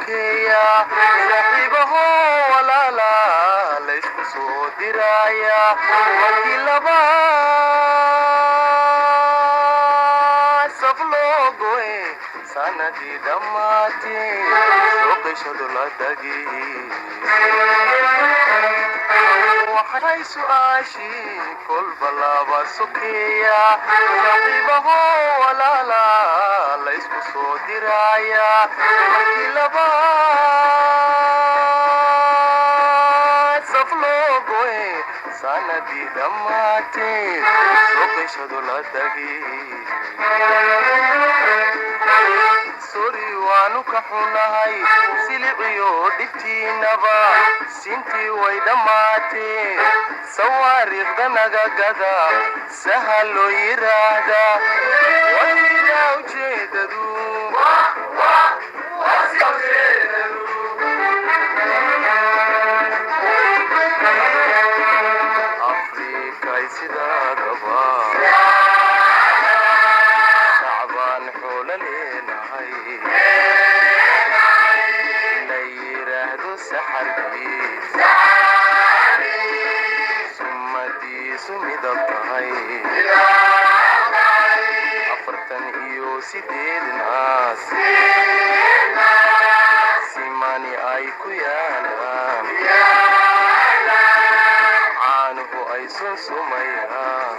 sokeeya saaxiibaho walaala laysku soo diraya markii laba saf loo go'e sanadii dhammaatee soo qishadu la dagi waxay su'aashii kolba laba sokeeya saaxiibaho walaala laysku soo diraya markii laba saf loo go'e sanadii dhammaatee soo qishadu la dagi sori waanu ka xunahay siliciyo dhibtiinaba sintii way dhammaatee sawaariikhda naga gada sahal loo yiraahda waydaa ujeedadu afrikay sidaadaba shacbaan xoola leenahay la yiraahdo saxarkiis summadiisu midab tahay 48 naas simani ay ku yaalaan caanuhu ay sunsumayaan